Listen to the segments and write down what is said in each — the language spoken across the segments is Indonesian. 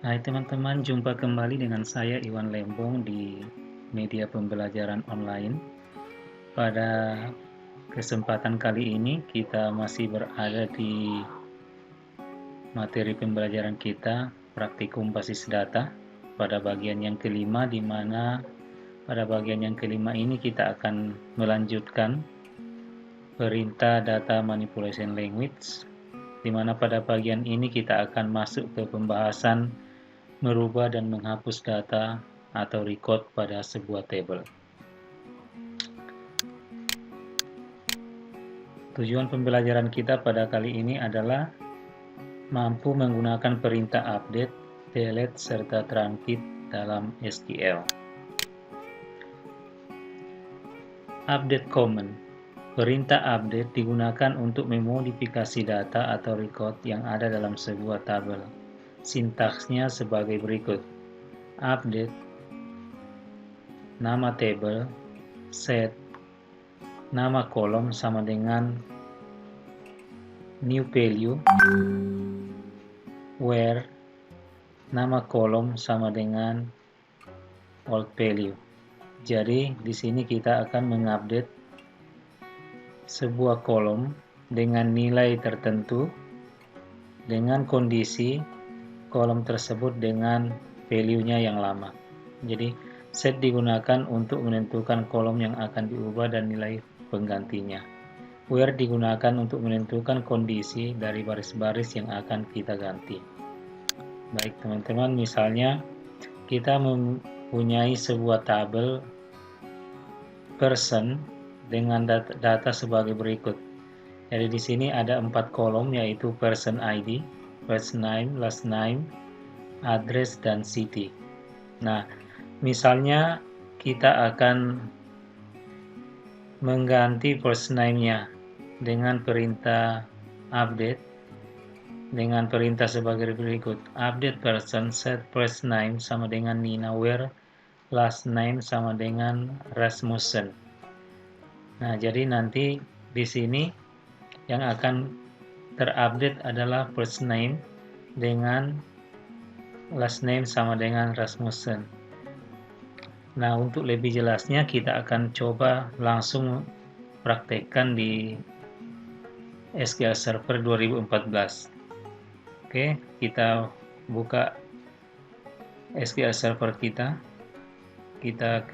Hai teman-teman, jumpa kembali dengan saya Iwan Lembong di media pembelajaran online. Pada kesempatan kali ini kita masih berada di materi pembelajaran kita, praktikum basis data, pada bagian yang kelima, di mana pada bagian yang kelima ini kita akan melanjutkan perintah data manipulation language, di mana pada bagian ini kita akan masuk ke pembahasan merubah dan menghapus data atau record pada sebuah tabel. Tujuan pembelajaran kita pada kali ini adalah mampu menggunakan perintah update, delete, serta translate dalam SQL. Update command. Perintah update digunakan untuk memodifikasi data atau record yang ada dalam sebuah tabel. Sintaksnya sebagai berikut. Update, nama tabel, set, nama kolom sama dengan new value, where, nama kolom sama dengan old value. Jadi di sini kita akan mengupdate sebuah kolom dengan nilai tertentu dengan kondisi kolom tersebut dengan value-nya yang lama. Jadi set digunakan untuk menentukan kolom yang akan diubah dan nilai penggantinya. Where digunakan untuk menentukan kondisi dari baris-baris yang akan kita ganti. Baik teman-teman, misalnya kita mempunyai sebuah tabel person dengan data sebagai berikut. Jadi di sini ada 4 kolom, yaitu person ID, first name, last name, address, dan city. Nah, misalnya kita akan mengganti first name-nya dengan perintah update dengan perintah sebagai berikut. Update person set first name sama dengan Nina, where last name sama dengan Rasmussen. Nah, jadi nanti di sini yang akan terupdate adalah first name dengan last name sama dengan Rasmussen. Nah, untuk lebih jelasnya kita akan coba langsung praktekkan di SQL Server 2014. Oke, kita buka SQL Server kita. Kita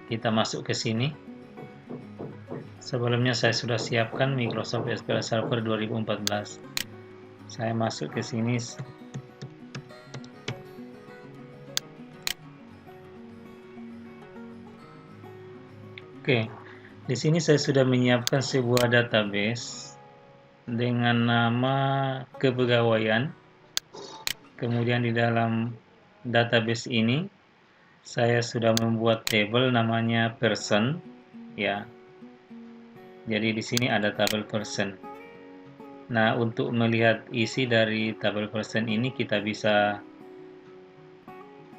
kita masuk ke sini. Sebelumnya saya sudah siapkan Microsoft SQL Server 2014. Saya masuk ke sini. Oke, di sini saya sudah menyiapkan sebuah database dengan nama kepegawaian. Kemudian di dalam database ini saya sudah membuat tabel namanya person, ya. Jadi di sini ada tabel person. Nah, untuk melihat isi dari tabel person ini kita bisa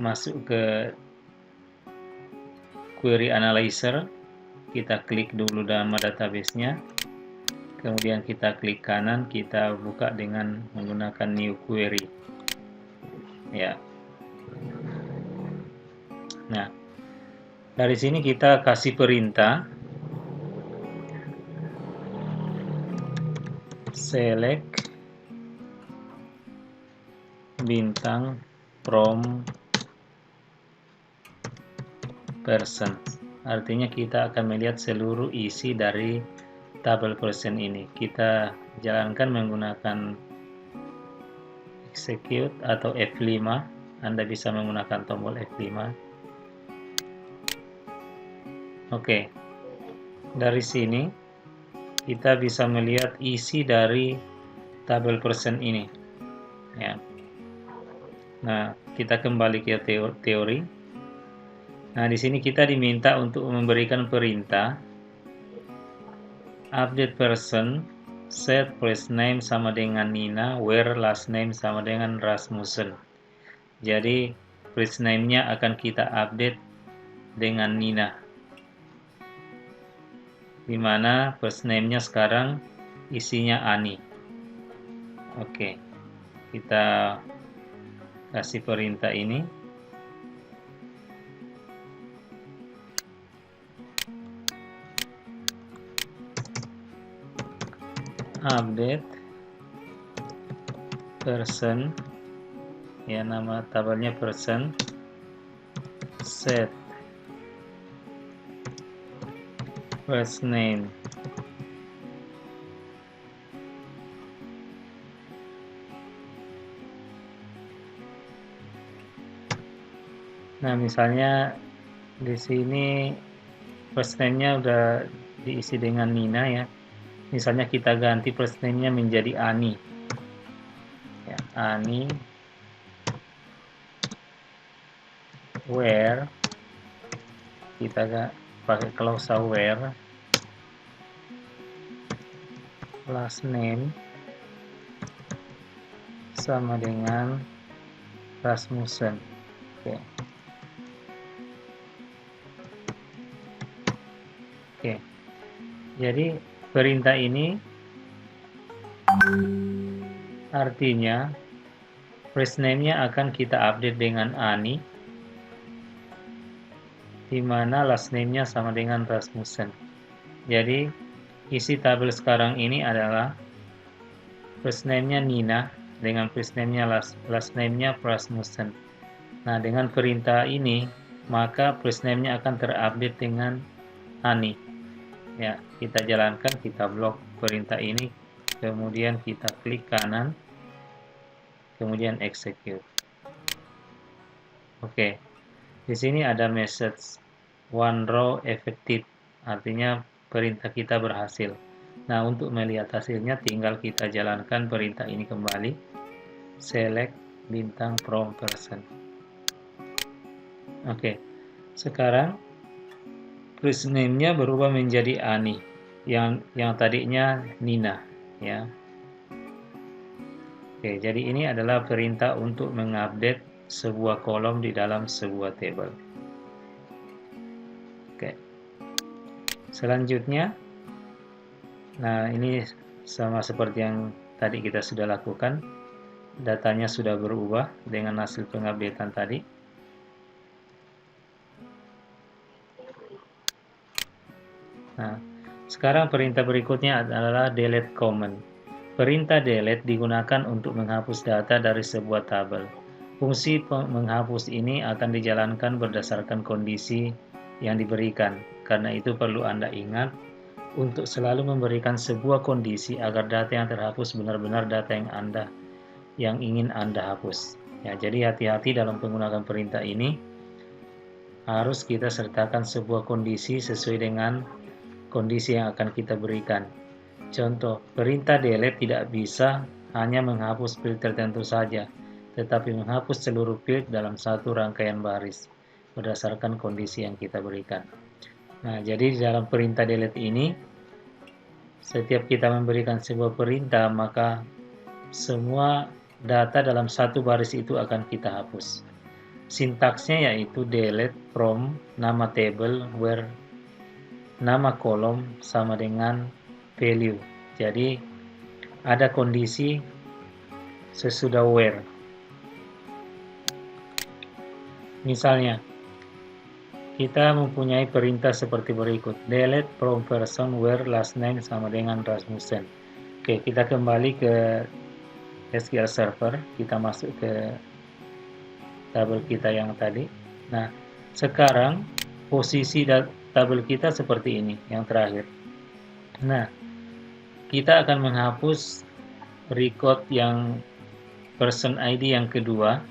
masuk ke query analyzer. Kita klik dulu nama database-nya. Kemudian kita klik kanan, kita buka dengan menggunakan new query. Ya. Nah, dari sini kita kasih perintah select bintang from person. Artinya kita akan melihat seluruh isi dari tabel person ini. Kita jalankan menggunakan execute atau F5. Anda bisa menggunakan tombol F5. Oke. Dari sini kita bisa melihat isi dari tabel person ini. Ya. Nah, kita kembali ke teori. Nah, di sini kita diminta untuk memberikan perintah update person set first name sama dengan Nina, where last name sama dengan Rasmussen. Jadi first name-nya akan kita update dengan Nina, dimana first name-nya sekarang isinya Ani. Oke, kita kasih perintah ini. Update person, ya nama tabelnya person, set first name Nah, misalnya di sini first name-nya udah diisi dengan Nina ya. Misalnya kita ganti first name-nya menjadi Ani. Ya, Ani where kita pakai klausa where last name sama dengan Rasmussen. Oke. Oke. Jadi perintah ini artinya first name-nya akan kita update dengan Ani, di mana last name-nya sama dengan Rasmussen. Jadi isi tabel sekarang ini adalah first name-nya Nina dengan first name-nya last name-nya Rasmussen. Nah, dengan perintah ini maka first name-nya akan terupdate dengan Ani. Ya, kita jalankan, kita blok perintah ini, kemudian kita klik kanan, kemudian execute. Oke, di sini ada message one row effective, artinya perintah kita berhasil. Nah, untuk melihat hasilnya tinggal kita jalankan perintah ini kembali, select bintang from person. Oke, sekarang first name-nya berubah menjadi Ani, yang tadinya Nina, ya. Oke, jadi ini adalah perintah untuk mengupdate sebuah kolom di dalam sebuah table. Oke. Selanjutnya, nah ini sama seperti yang tadi kita sudah lakukan, datanya sudah berubah dengan hasil pengupdatean tadi. Nah, sekarang perintah berikutnya adalah delete command. Perintah delete digunakan untuk menghapus data dari sebuah tabel. Fungsi menghapus ini akan dijalankan berdasarkan kondisi yang diberikan. Karena itu perlu Anda ingat untuk selalu memberikan sebuah kondisi agar data yang terhapus benar-benar data yang ingin Anda hapus. Ya, jadi hati-hati dalam penggunaan perintah ini. Harus kita sertakan sebuah kondisi sesuai dengan kondisi yang akan kita berikan. Contoh, perintah delete tidak bisa hanya menghapus field tertentu saja, tetapi menghapus seluruh field dalam satu rangkaian baris, berdasarkan kondisi yang kita berikan. Nah, jadi di dalam perintah delete ini, setiap kita memberikan sebuah perintah, maka semua data dalam satu baris itu akan kita hapus. Sintaksnya yaitu delete from nama table where nama kolom sama dengan value. Jadi ada kondisi sesudah where. Misalnya kita mempunyai perintah seperti berikut, delete from person where last name sama dengan Rasmussen. Oke, kita kembali ke SQL Server, kita masuk ke tabel kita yang tadi. Nah, sekarang posisi tabel kita seperti ini, yang terakhir. Nah, kita akan menghapus record yang person ID yang kedua,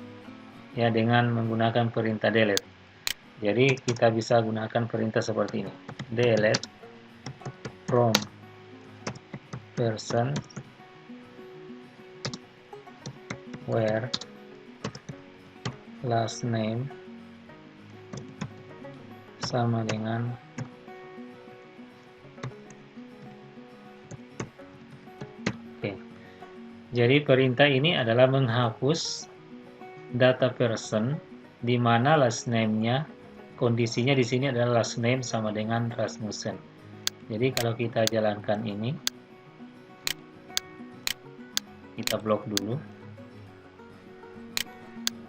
ya, dengan menggunakan perintah delete. Jadi kita bisa gunakan perintah seperti ini, delete from person where last name sama dengan Jadi perintah ini adalah menghapus data person di mana last name-nya, kondisinya di sini adalah last name sama dengan Rasmussen. Jadi kalau kita jalankan ini, kita blok dulu,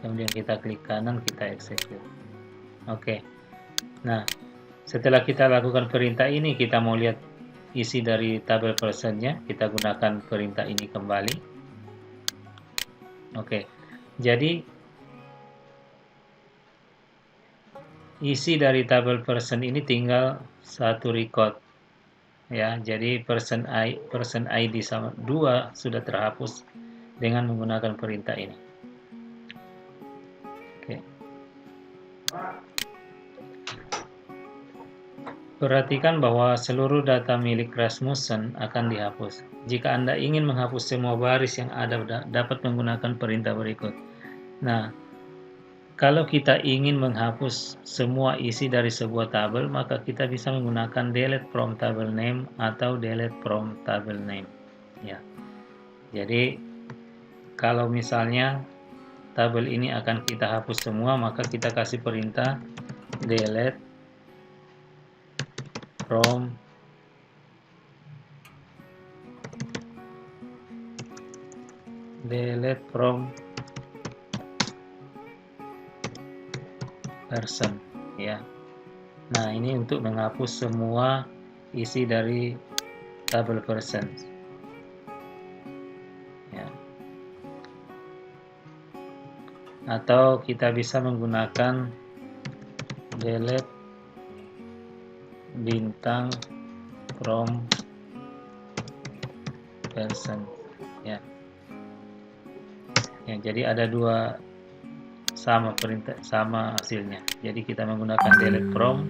kemudian kita klik kanan, kita execute. Oke. Nah, setelah kita lakukan perintah ini, kita mau lihat isi dari tabel personnya, kita gunakan perintah ini kembali. Oke. Jadi isi dari tabel person ini tinggal satu record, ya. Jadi person ID sama 2 sudah terhapus dengan menggunakan perintah ini. Oke. Perhatikan bahwa seluruh data milik Rasmussen akan dihapus. Jika Anda ingin menghapus semua baris yang ada, dapat menggunakan perintah berikut. Nah, kalau kita ingin menghapus semua isi dari sebuah tabel, maka kita bisa menggunakan delete from table name atau delete from table name. Ya. Jadi, kalau misalnya tabel ini akan kita hapus semua, maka kita kasih perintah delete from person, ya. Nah, ini untuk menghapus semua isi dari tabel person, ya. Atau kita bisa menggunakan delete bintang from person, ya. Ya, jadi ada dua sama perintah, sama hasilnya. Jadi kita menggunakan delete from,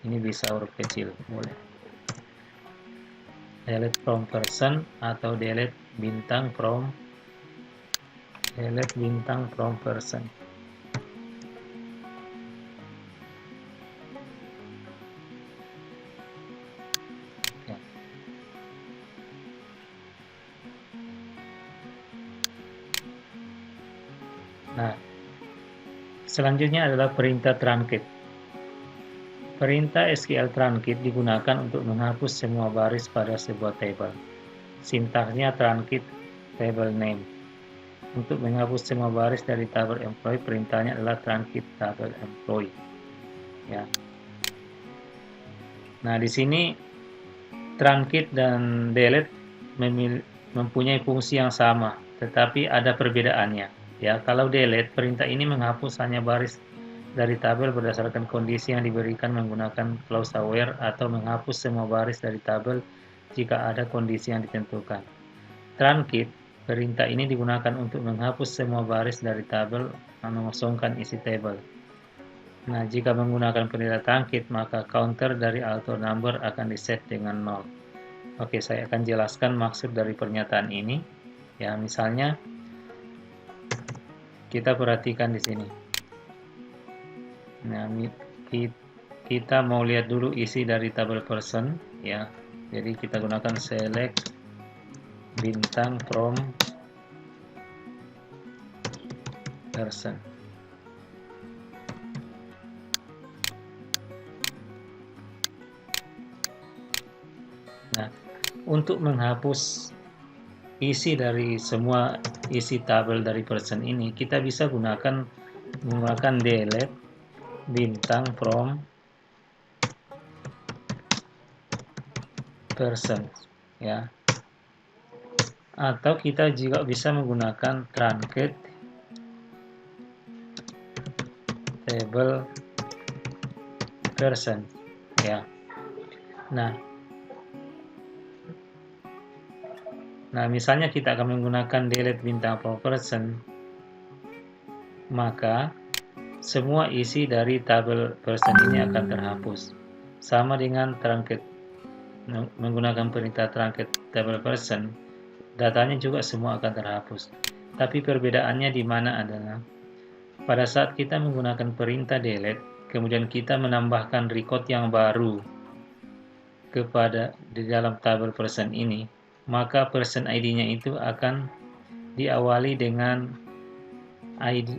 ini bisa huruf kecil, boleh. Delete from person atau delete bintang from person. Ya. Nah, selanjutnya adalah perintah truncate. Perintah SQL truncate digunakan untuk menghapus semua baris pada sebuah table. Sintaksnya truncate table name. Untuk menghapus semua baris dari tabel employee, perintahnya adalah truncate tabel employee. Ya. Nah, di sini truncate dan delete mempunyai fungsi yang sama, tetapi ada perbedaannya. Ya, kalau delete, perintah ini menghapus hanya baris dari tabel berdasarkan kondisi yang diberikan menggunakan clause aware, atau menghapus semua baris dari tabel jika ada kondisi yang ditentukan. Truncate, perintah ini digunakan untuk menghapus semua baris dari tabel dan mengosongkan isi tabel. Nah, jika menggunakan perintah truncate, maka counter dari auto number akan diset dengan 0. Oke, saya akan jelaskan maksud dari pernyataan ini. Ya, misalnya kita perhatikan di sini. Nah, kita mau lihat dulu isi dari tabel person, ya. Jadi kita gunakan select bintang from person. Nah, untuk menghapus isi dari semua isi tabel dari person ini, kita bisa menggunakan delete bintang from person, ya. Atau kita juga bisa menggunakan truncate table person, ya. Nah, misalnya kita akan menggunakan delete bintang from person, maka semua isi dari tabel person ini akan terhapus. Sama dengan truncate, menggunakan perintah truncate table person, datanya juga semua akan terhapus. Tapi perbedaannya di mana adalah pada saat kita menggunakan perintah delete, kemudian kita menambahkan record yang baru di dalam tabel person ini, maka person ID-nya itu akan diawali dengan ID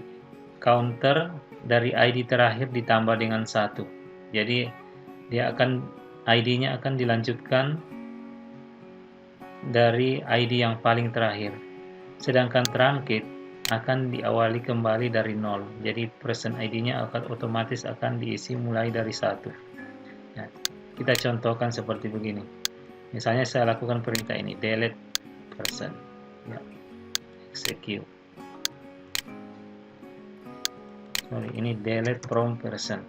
counter dari ID terakhir ditambah dengan 1. Jadi ID-nya akan dilanjutkan dari ID yang paling terakhir. Sedangkan truncate akan diawali kembali dari 0. Jadi person ID-nya akan otomatis akan diisi mulai dari 1. Nah, kita contohkan seperti begini. Misalnya saya lakukan perintah ini, delete person. Ya, execute. Sorry, ini delete from person.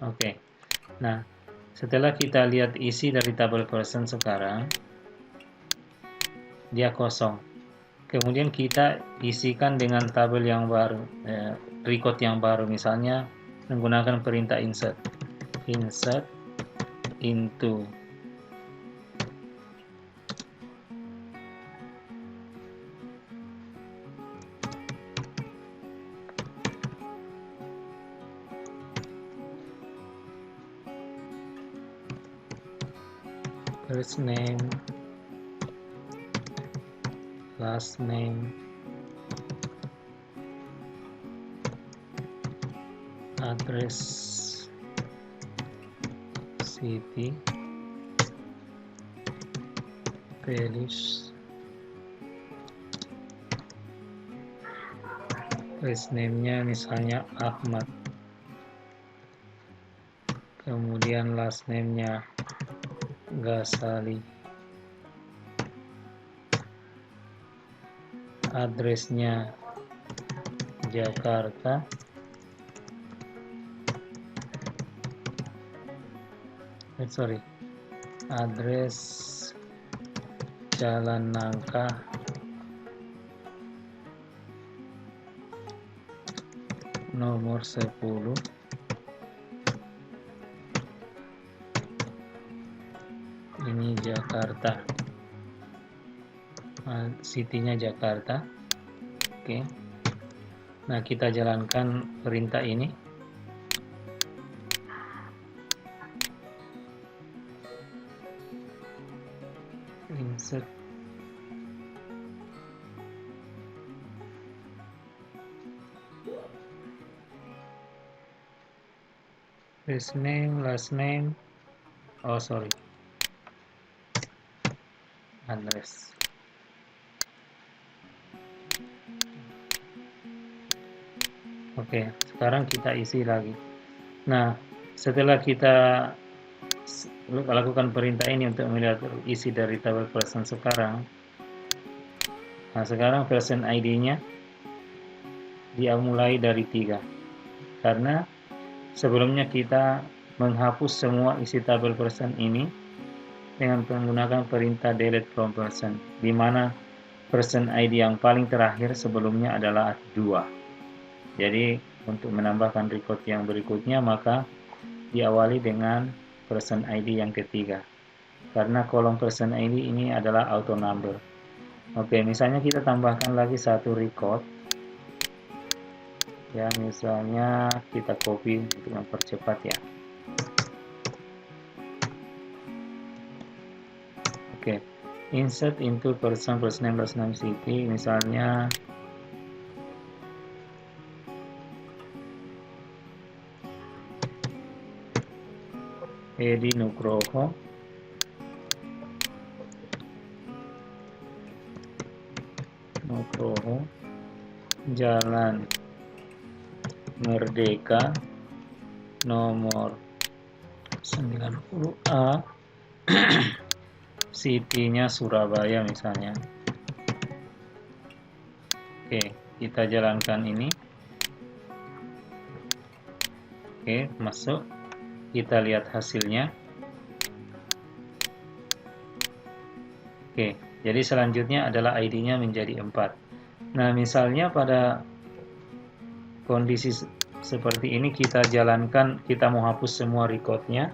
Oke. Nah, setelah kita lihat isi dari tabel person sekarang, dia kosong. Kemudian kita isikan dengan tabel yang baru, record yang baru, misalnya menggunakan perintah insert. Insert into first name, last name, address, city, values, first name-nya misalnya Ahmad, kemudian last name-nya Ghazali, address-nya Jakarta, address Jalan Nangka, nomor 10, ini Jakarta, city-nya Jakarta. Oke. Nah, kita jalankan perintah ini. Insert first name, last name, address. Oke, sekarang kita isi lagi. Nah, setelah kita lakukan perintah ini untuk melihat isi dari tabel person sekarang, nah sekarang person ID-nya dia mulai dari 3, karena sebelumnya kita menghapus semua isi tabel person ini dengan menggunakan perintah delete from person, di mana person ID yang paling terakhir sebelumnya adalah 2. Jadi untuk menambahkan record yang berikutnya maka diawali dengan person ID yang ketiga, karena kolom person ID ini adalah auto number. Oke, misalnya kita tambahkan lagi satu record ya, misalnya kita copy untuk mempercepat ya. Oke, insert into person, first name, last name, city, misalnya Edi Nugroho, Jalan Merdeka nomor 90A, city-nya Surabaya misalnya. Oke, kita jalankan ini. Oke, masuk. Kita lihat hasilnya. Oke, jadi selanjutnya adalah ID-nya menjadi 4. Nah, misalnya pada kondisi seperti ini kita jalankan, kita mau hapus semua record-nya,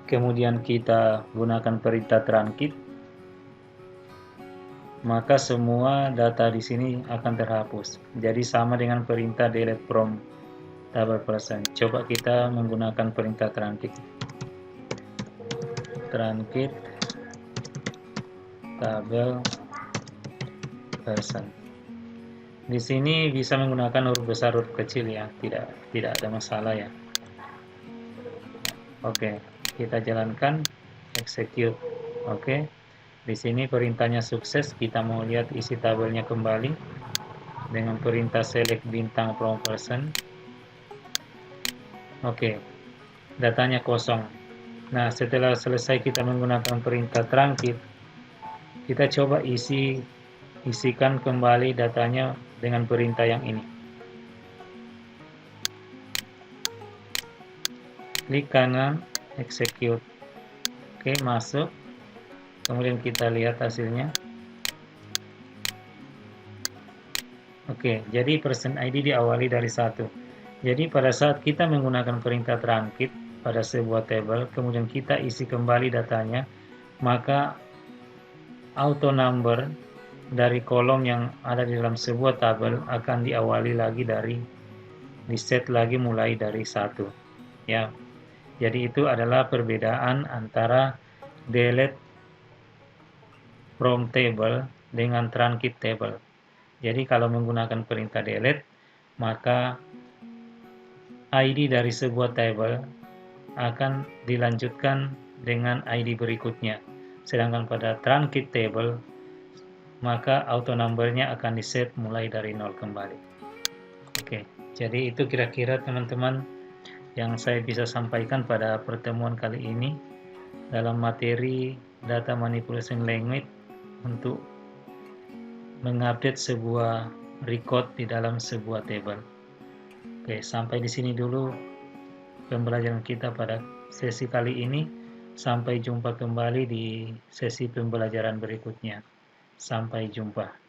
kemudian kita gunakan perintah truncate, maka semua data di sini akan terhapus. Jadi sama dengan perintah delete from tabel person. Coba kita menggunakan perintah truncate. Truncate tabel person. Di sini bisa menggunakan huruf besar, huruf kecil ya, tidak ada masalah ya. Oke, kita jalankan, execute. Oke. Di sini perintahnya sukses, kita mau lihat isi tabelnya kembali dengan perintah select bintang from person. Oke, datanya kosong. Nah, setelah selesai kita menggunakan perintah truncate, kita coba isikan kembali datanya dengan perintah yang ini. Klik kanan, execute. Oke, masuk. Kemudian kita lihat hasilnya. Oke, jadi person ID diawali dari 1. Jadi pada saat kita menggunakan perintah truncate pada sebuah table, kemudian kita isi kembali datanya, maka auto number dari kolom yang ada di dalam sebuah tabel akan diawali lagi di set lagi mulai dari 1. Ya. Jadi itu adalah perbedaan antara delete from table dengan truncate table. Jadi kalau menggunakan perintah delete, maka ID dari sebuah table akan dilanjutkan dengan ID berikutnya. Sedangkan pada truncate table, maka auto number-nya akan di-set mulai dari 0 kembali. Oke, jadi itu kira-kira teman-teman yang saya bisa sampaikan pada pertemuan kali ini dalam materi Data Manipulation Language untuk mengupdate sebuah record di dalam sebuah table. Oke, sampai di sini dulu pembelajaran kita pada sesi kali ini. Sampai jumpa kembali di sesi pembelajaran berikutnya. Sampai jumpa.